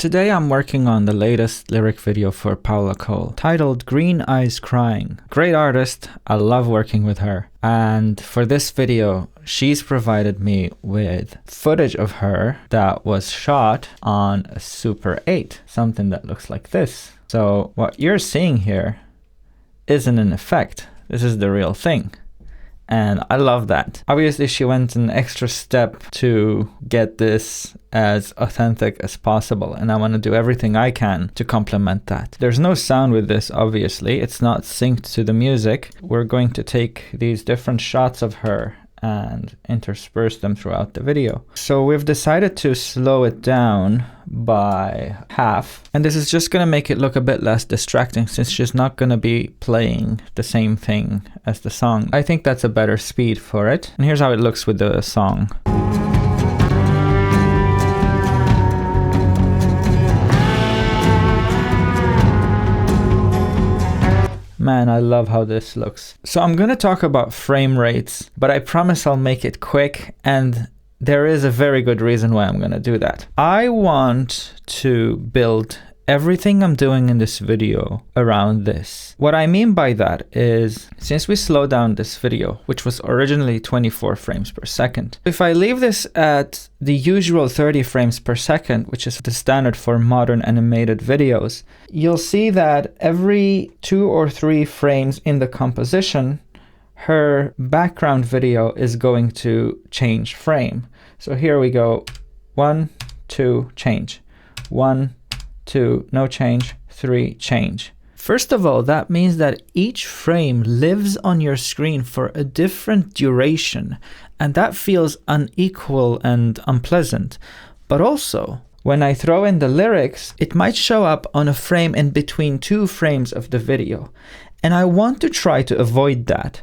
Today I'm working on the latest lyric video for Paula titled Green Eyes Crying. Great artist, I love working with her. And for this video, she's provided me with footage of her that was shot on a Super 8, something that looks like this. So what you're seeing here isn't an effect. This is the real thing. And I love that. Obviously, she went an extra step to get this as authentic as possible, and I want to do everything I can to complement that. There's no sound with this, obviously. It's not synced to the music. We're going to take these different shots of her and intersperse them throughout the video. So we've decided to slow it down by half, and this is just going to make it look a bit less distracting since she's not going to be playing the same thing as the song. I think that's a better speed for it. And here's how it looks with the song. Man, I love how this looks. So I'm going to talk about frame rates, but I promise I'll make it quick, and there is a very good reason why I'm going to do that. I want to build everything I'm doing in this video around this. What I mean by that is, since we slow down this video, which was originally 24 frames per second, if I leave this at the usual 30 frames per second, which is the standard for modern animated videos, you'll see that every 2 or 3 frames in the composition, her background video is going to change frame. So here we go, 1, 2, change, 1, 2, no change, 3, change. First of all, that means that each frame lives on your screen for a different duration, and that feels unequal and unpleasant. But also, when I throw in the lyrics, it might show up on a frame in between 2 frames of the video. And I want to try to avoid that.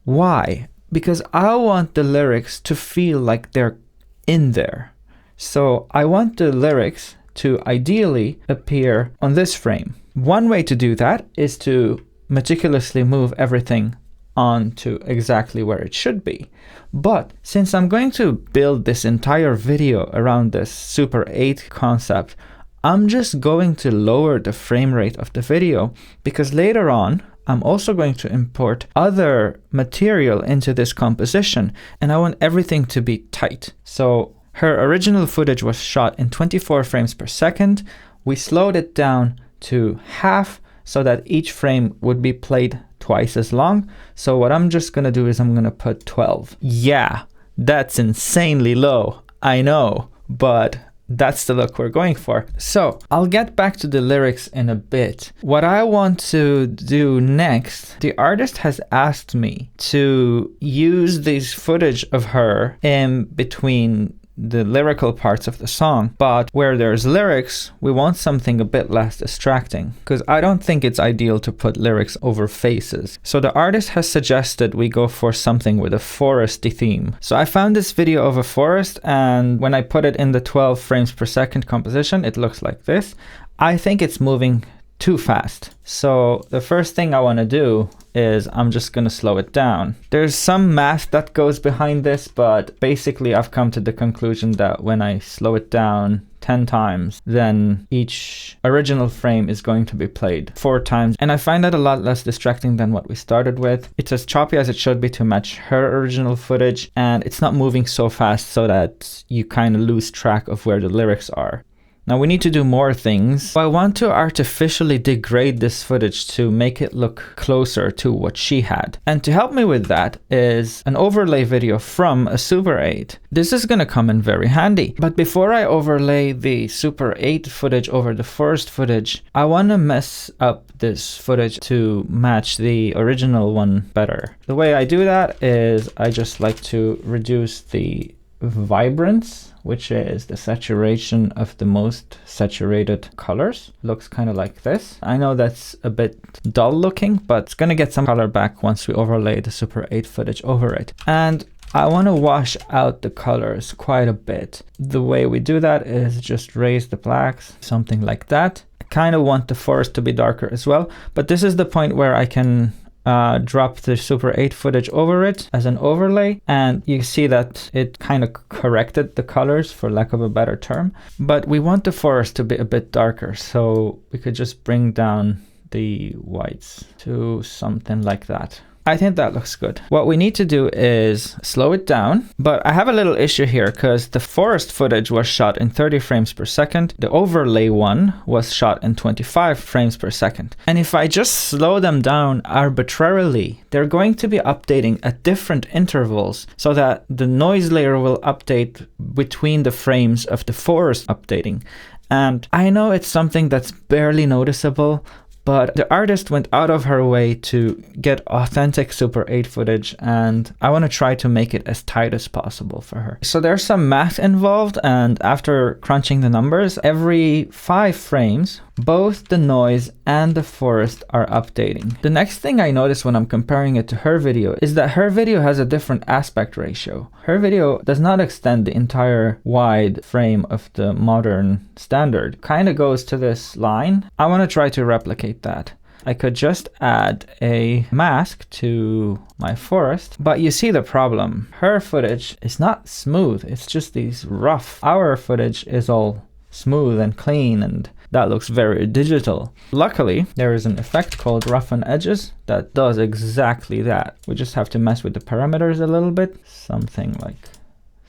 Why? Because I want the lyrics to feel like they're in there. So I want the lyrics to ideally appear on this frame. One way to do that is to meticulously move everything onto exactly where it should be. But since I'm going to build this entire video around this Super 8 concept, I'm just going to lower the frame rate of the video, because later on I'm also going to import other material into this composition, and I want everything to be tight. So her original footage was shot in 24 frames per second. We slowed it down to half so that each frame would be played twice as long. So what I'm just going to do is I'm going to put 12. Yeah, that's insanely low, I know, but that's the look we're going for. So I'll get back to the lyrics in a bit. What I want to do next, the artist has asked me to use this footage of her in between the lyrical parts of the song, but where there's lyrics, we want something a bit less distracting, because I don't think it's ideal to put lyrics over faces. So the artist has suggested we go for something with a foresty theme. So I found this video of a forest, and when I put it in the 12 frames per second composition, it looks like this. I think it's moving too fast. So the first thing I want to do is I'm just going to slow it down. There's some math that goes behind this, but basically I've come to the conclusion that when I slow it down 10 times, then each original frame is going to be played 4 times. And I find that a lot less distracting than what we started with. It's as choppy as it should be to match her original footage, and it's not moving so fast so that you kind of lose track of where the lyrics are. Now we need to do more things. I want to artificially degrade this footage to make it look closer to what she had. And to help me with that is an overlay video from a Super 8. This is going to come in very handy. But before I overlay the Super 8 footage over the forest footage, I want to mess up this footage to match the original one better. The way I do that is I just like to reduce the vibrance, which is the saturation of the most saturated colors. Looks kind of like this. I know that's a bit dull looking, but it's gonna get some color back once we overlay the Super 8 footage over it. And I want to wash out the colors quite a bit. The way we do that is just raise the blacks, something like that. I kind of want the forest to be darker as well, but this is the point where I can drop the Super 8 footage over it as an overlay, and you see that it kind of corrected the colors, for lack of a better term. But we want the forest to be a bit darker, so we could just bring down the whites to something like that. I think that looks good. What we need to do is slow it down, but I have a little issue here because the forest footage was shot in 30 frames per second. The overlay one was shot in 25 frames per second. And if I just slow them down arbitrarily, they're going to be updating at different intervals so that the noise layer will update between the frames of the forest updating. And I know it's something that's barely noticeable, but the artist went out of her way to get authentic Super 8 footage, and I want to try to make it as tight as possible for her. So there's some math involved, and after crunching the numbers, every 5 frames, both the noise and the forest are updating. The next thing I noticed when I'm comparing it to her video is that her video has a different aspect ratio. Her video does not extend the entire wide frame of the modern standard. Kind of goes to this line. I want to try to replicate that. I could just add a mask to my forest, but you see the problem. Her footage is not smooth. It's just these rough. Our footage is all smooth and clean, and that looks very digital. Luckily, there is an effect called roughen edges that does exactly that. We just have to mess with the parameters a little bit. Something like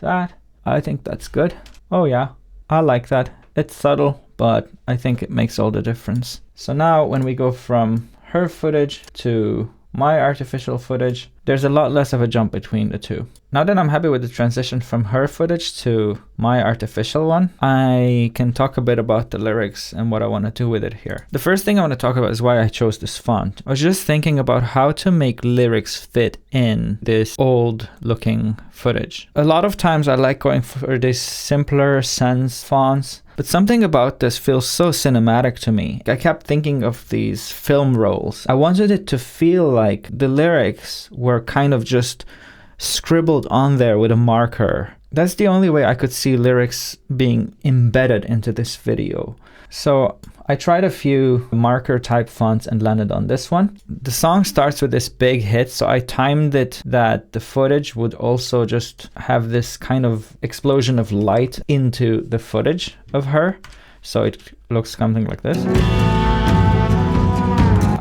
that. I think that's good. Oh yeah, I like that. It's subtle, but I think it makes all the difference. So now when we go from her footage to my artificial footage, there's a lot less of a jump between the two. Now that I'm happy with the transition from her footage to my artificial one, I can talk a bit about the lyrics and what I want to do with it here. The first thing I want to talk about is why I chose this font. I was just thinking about how to make lyrics fit in this old looking footage. A lot of times I like going for these simpler sans fonts, but something about this feels so cinematic to me. I kept thinking of these film rolls. I wanted it to feel like the lyrics were kind of just scribbled on there with a marker. That's the only way I could see lyrics being embedded into this video. So I tried a few marker type fonts and landed on this one. The song starts with this big hit, so I timed it that the footage would also just have this kind of explosion of light into the footage of her. So it looks something like this.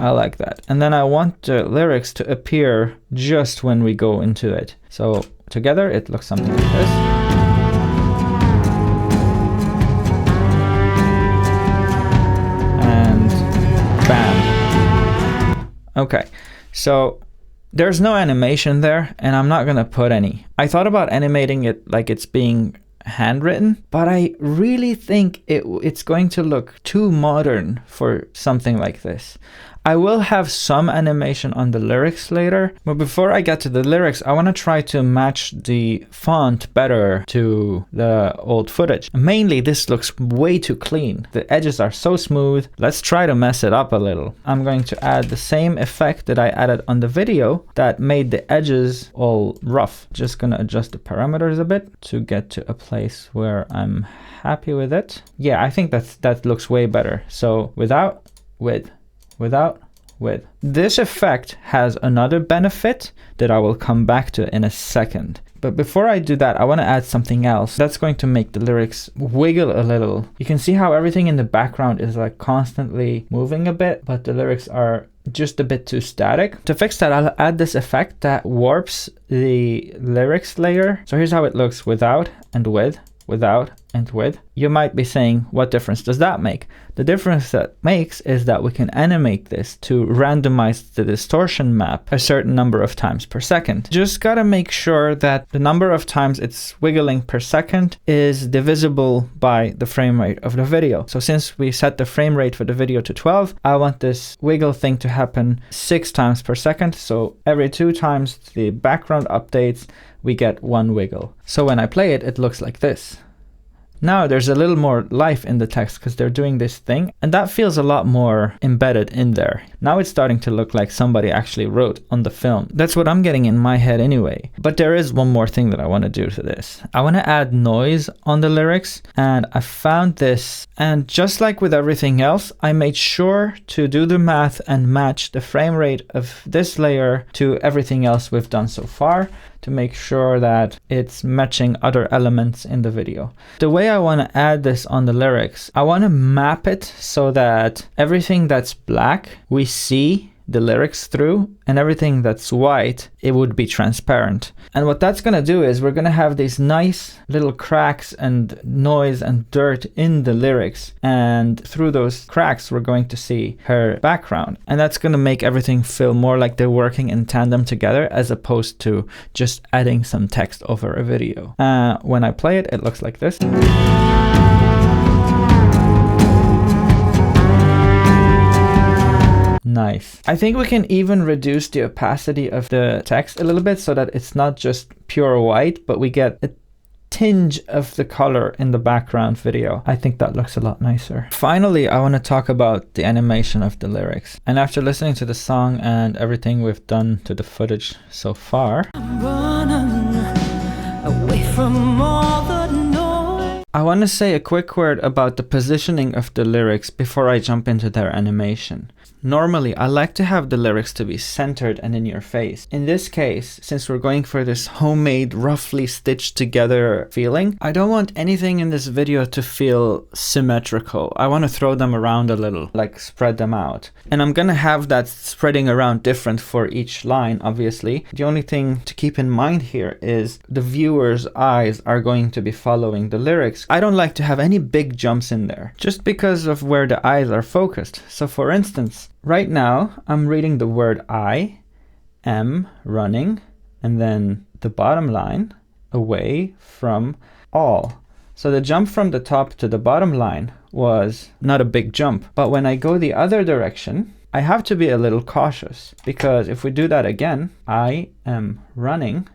I like that. And then I want the lyrics to appear just when we go into it. So together it looks something like this. And bam. Okay, so there's no animation there, and I'm not gonna put any. I thought about animating it like it's being handwritten, but I really think it's going to look too modern for something like this. I will have some animation on the lyrics later, but before I get to the lyrics, I want to try to match the font better to the old footage. Mainly, this looks way too clean. The edges are so smooth. Let's try to mess it up a little. I'm going to add the same effect that I added on the video that made the edges all rough. Just gonna adjust the parameters a bit to get to a place where I'm happy with it. Yeah, I think that looks way better. So without, with. This effect has another benefit that I will come back to in a second. But before I do that, I want to add something else that's going to make the lyrics wiggle a little. You can see how everything in the background is like constantly moving a bit, but the lyrics are just a bit too static. To fix that, I'll add this effect that warps the lyrics layer. So here's how it looks without and with. Without and with. You might be saying, what difference does that make? The difference that makes is that we can animate this to randomize the distortion map a certain number of times per second. Just gotta make sure that the number of times it's wiggling per second is divisible by the frame rate of the video. So since we set the frame rate for the video to 12, I want this wiggle thing to happen 6 times per second. So every 2 times the background updates, we get 1 wiggle. So when I play it, it looks like this. Now there's a little more life in the text because they're doing this thing, and that feels a lot more embedded in there. Now it's starting to look like somebody actually wrote on the film. That's what I'm getting in my head anyway. But there is one more thing that I want to do to this. I want to add noise on the lyrics, and I found this, and just like with everything else, I made sure to do the math and match the frame rate of this layer to everything else we've done so far, to make sure that it's matching other elements in the video. The way I want to add this on the lyrics, I want to map it so that everything that's black, we see the lyrics through, and everything that's white, it would be transparent. And what that's going to do is we're going to have these nice little cracks and noise and dirt in the lyrics, and through those cracks we're going to see her background, and that's going to make everything feel more like they're working in tandem together as opposed to just adding some text over a video. When I play it, it looks like this. Nice. I think we can even reduce the opacity of the text a little bit so that it's not just pure white, but we get a tinge of the color in the background video. I think that looks a lot nicer. Finally, I want to talk about the animation of the lyrics. And after listening to the song and everything we've done to the footage so far, I'm running away from all the noise. I want to say a quick word about the positioning of the lyrics before I jump into their animation. Normally, I like to have the lyrics to be centered and in your face. In this case, since we're going for this homemade, roughly stitched together feeling, I don't want anything in this video to feel symmetrical. I want to throw them around a little, like spread them out. And I'm gonna have that spreading around different for each line, obviously. The only thing to keep in mind here is the viewer's eyes are going to be following the lyrics. I don't like to have any big jumps in there, just because of where the eyes are focused. So for instance, right now, I'm reading the word I am running, and then the bottom line, away from all. So the jump from the top to the bottom line was not a big jump. But when I go the other direction, I have to be a little cautious, because if we do that again, I am running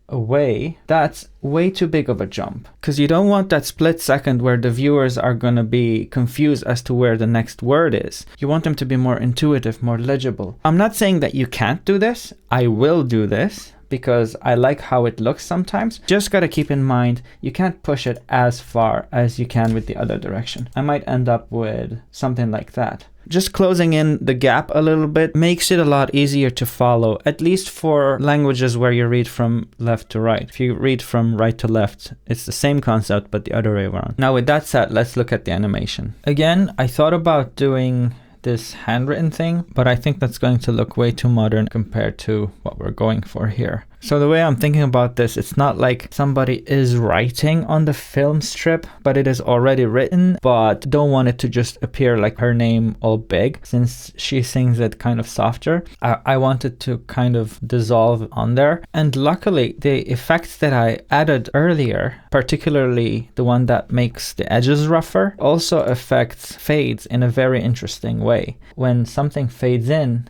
away, that's way too big of a jump, because you don't want that split second where the viewers are going to be confused as to where the next word is. You want them to be more intuitive, more legible. I'm not saying that you can't do this. I will do this because I like how it looks sometimes. Just got to keep in mind, you can't push it as far as you can with the other direction. I might end up with something like that. Just closing in the gap a little bit makes it a lot easier to follow, at least for languages where you read from left to right. If you read from right to left, it's the same concept, but the other way around. Now with that said, let's look at the animation. Again, I thought about doing this handwritten thing, but I think that's going to look way too modern compared to what we're going for here. So the way I'm thinking about this, it's not like somebody is writing on the film strip, but it is already written, but don't want it to just appear like her name all big, since she sings it kind of softer. I want it to kind of dissolve on there. And luckily, the effects that I added earlier, particularly the one that makes the edges rougher, also affects fades in a very interesting way. When something fades in,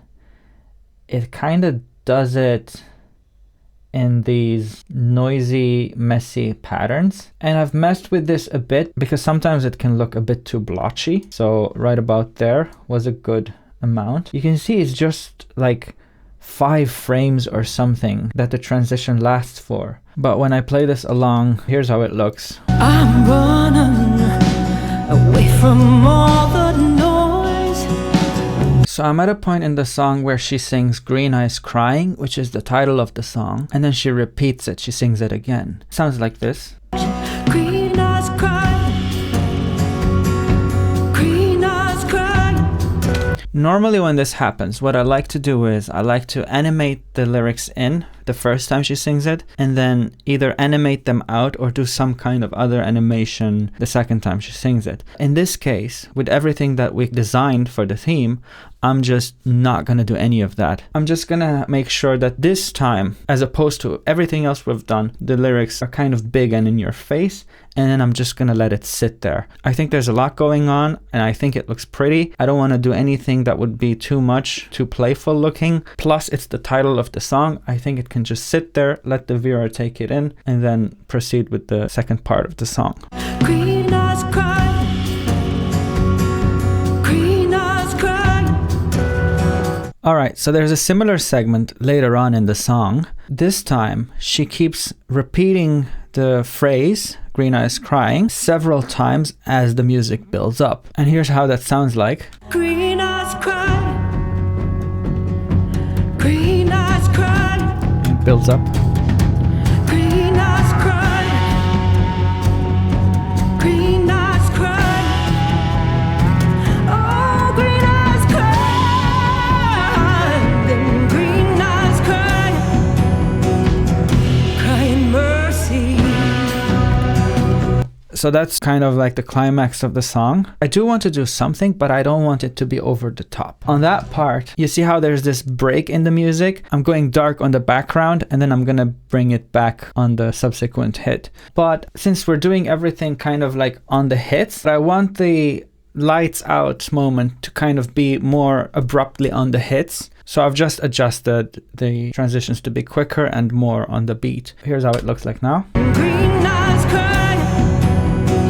it kind of does it in these noisy, messy patterns. And I've messed with this a bit because sometimes it can look a bit too blotchy. So right about there was a good amount. You can see it's just like 5 frames or something that the transition lasts for. But when I play this along, here's how it looks. I'm running away from all the noise. So I'm at a point in the song where she sings Green Eyes Crying, which is the title of the song, and then she repeats it, she sings it again. Sounds like this. Green eyes crying, green eyes crying. Normally when this happens, what I like to do is I like to animate the lyrics in the first time she sings it, and then either animate them out or do some kind of other animation the second time she sings it. In this case, with everything that we designed for the theme, I'm just not gonna do any of that. I'm just gonna make sure that this time, as opposed to everything else we've done, the lyrics are kind of big and in your face, and then I'm just gonna let it sit there. I think there's a lot going on, and I think it looks pretty. I don't wanna do anything that would be too much, too playful looking. Plus, it's the title of the song. I think it can just sit there, let the viewer take it in, and then proceed with the second part of the song. Green eyes cry, green eyes cry. Alright, so there's a similar segment later on in the song. This time, she keeps repeating the phrase, green eyes crying, several times as the music builds up. And here's how that sounds like. Green eyes cry, green eyes cry. It builds up. Green eyes cry, green eyes cry. Oh, green eyes cry, then green eyes cry, crying mercy. So that's kind of like the climax of the song. I do want to do something, but I don't want it to be over the top. On that part, you see how there's this break in the music? I'm going dark on the background, and then I'm gonna bring it back on the subsequent hit. But since we're doing everything kind of like on the hits, I want the lights out moment to kind of be more abruptly on the hits. So I've just adjusted the transitions to be quicker and more on the beat. Here's how it looks like now. Green eyes cry,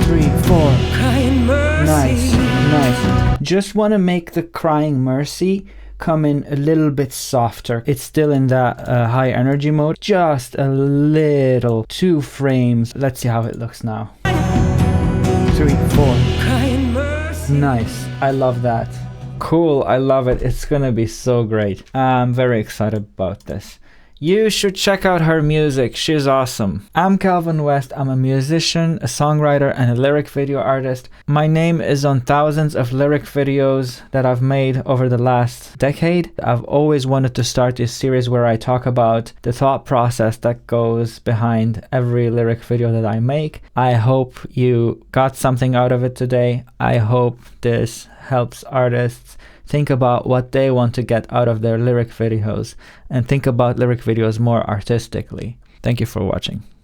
3, 4. crying mercy. Nice. Just want to make the crying mercy come in a little bit softer. It's still in that high energy mode. Just a little. 2 frames. Let's see how it looks now. 3, 4. Crying mercy. Nice. I love that. Cool. I love it. It's gonna be so great. I'm very excited about this. You should check out her music. She's awesome. I'm Calvin West. I'm a musician, a songwriter, and a lyric video artist. My name is on thousands of lyric videos that I've made over the last decade. I've always wanted to start this series where I talk about the thought process that goes behind every lyric video that I make. I hope you got something out of it today. I hope this helps artists think about what they want to get out of their lyric videos and think about lyric videos more artistically. Thank you for watching.